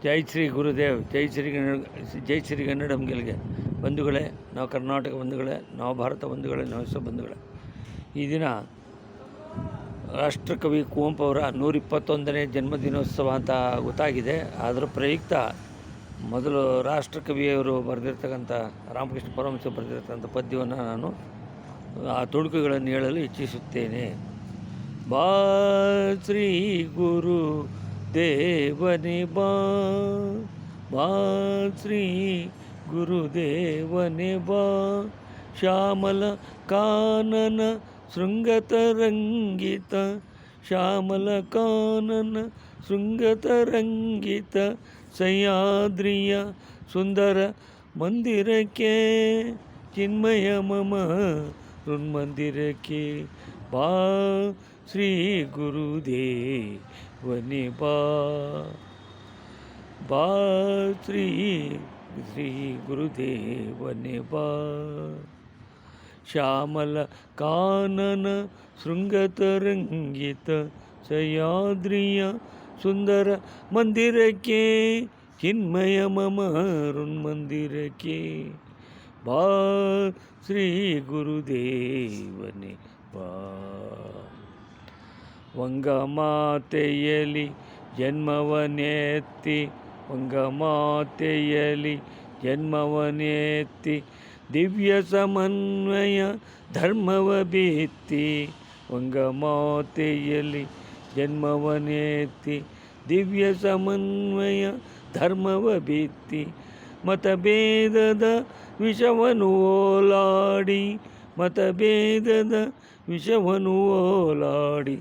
ಜೈ ಶ್ರೀ ಗುರುದೇವ್, ಜೈ ಶ್ರೀ ಕನ್ನಡಂ ಗೆಲ್ಗೆ. ಬಂಧುಗಳೇ, ನಾವು ಕರ್ನಾಟಕ ಬಂಧುಗಳೇ, ನಾವು ಭಾರತ ಬಂಧುಗಳೇ, ನಾವು ವಿಶ್ವ ಬಂಧುಗಳೇ. ಈ ದಿನ ರಾಷ್ಟ್ರಕವಿ ಕುವೆಂಪು ಅವರ 121ನೇ ಜನ್ಮದಿನೋತ್ಸವ ಅಂತ ಗೊತ್ತಾಗಿದೆ. ಅದರ ಪ್ರಯುಕ್ತ ಮೊದಲು ರಾಷ್ಟ್ರಕವಿಯವರು ಬರೆದಿರ್ತಕ್ಕಂಥ ರಾಮಕೃಷ್ಣ ಪರಮಹಂಸರು ಬರೆದಿರ್ತಕ್ಕಂಥ ಪದ್ಯವನ್ನು ನಾನು ಆ ತುಣುಕುಗಳನ್ನು ಹೇಳಲು ಇಚ್ಛಿಸುತ್ತೇನೆ. ಬಾ ಶ್ರೀ ಗುರು ದೇವನೇ ಬಾ, ಬಾ ಶ್ರೀ ಗುರುದೇವನೇ ಬಾ, ಶ್ಯಾಮಲ ಕಾನನ ಶೃಂಗತರಂಗಿತ, ಶ್ಯಾಮಲ ಕಾನನ ಶೃಂಗತರಂಗಿತ, ಸಹ್ಯಾದ್ರಿಯ ಸುಂದರ ಮಂದಿರಕ್ಕೆ, ಚಿನ್ಮಯ ಮಮ ಹೃನ್ಮಂದಿರಕ್ಕೆ, ಬಾ ಶ್ರೀ ಗುರುದೇವನೇ ಬಾ, ಬಾ ಶ್ರೀ ಗುರುದೇವನೇ ಬಾ, ಶ್ಯಾಮಲ ಕಾನನ ಶೃಂಗತರಂಗಿತ, ಸಹ್ಯಾದ್ರಿಯ ಸುಂದರ ಮಂದಿರಕ್ಕೆ, ಚಿನ್ಮಯ ಮಮ ಹೃನ್ಮಂದಿರಕ್ಕೆ, ಬಾ ಶ್ರೀ ಗುರುದೇವನೇ ಬಾ. ವಂಗಮಾತೆಯಲಿ ಜನ್ಮವನೆತ್ತಿ, ವಂಗಮಾತೆಯಲಿ ಜನ್ಮವನೆತ್ತಿ, ದಿವ್ಯ ಸಮನ್ವಯ ಧರ್ಮವ ಬಿತ್ತಿ, ವಂಗಮಾತೆಯಲಿ ಜನ್ಮವನೆತ್ತಿ, ದಿವ್ಯ ಸಮನ್ವಯ ಧರ್ಮವ ಬಿತ್ತಿ, ಮತಭೇದದ ವಿಷವನ್ನು ಓಲಾಡಿ, ಮತಭೇದದ ವಿಷವನ್ನು ಓಲಾಡಿ,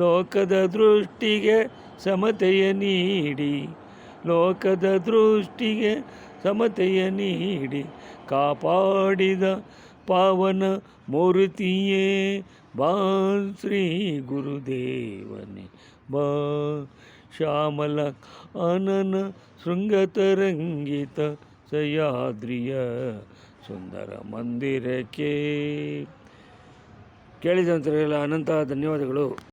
ಲೋಕದ ದೃಷ್ಟಿಗೆ ಸಮತೆಯ ನೀಡಿ, ಲೋಕದ ದೃಷ್ಟಿಗೆ ಸಮತೆಯ ನೀಡಿ, ಕಾಪಾಡಿದ ಪಾವನ ಮೂರ್ತಿಯೇ, ಬಾ ಶ್ರೀ ಗುರುದೇವನೇ ಬಾ, ಶ್ಯಾಮಲ ಕಾನನ ಶೃಂಗತರಂಗಿತ, ಸಹ್ಯಾದ್ರಿಯ ಸುಂದರ ಮಂದಿರಕ್ಕೆ. ಕೇಳಿದಂತರೆಲ್ಲ ಅನಂತ ಧನ್ಯವಾದಗಳು.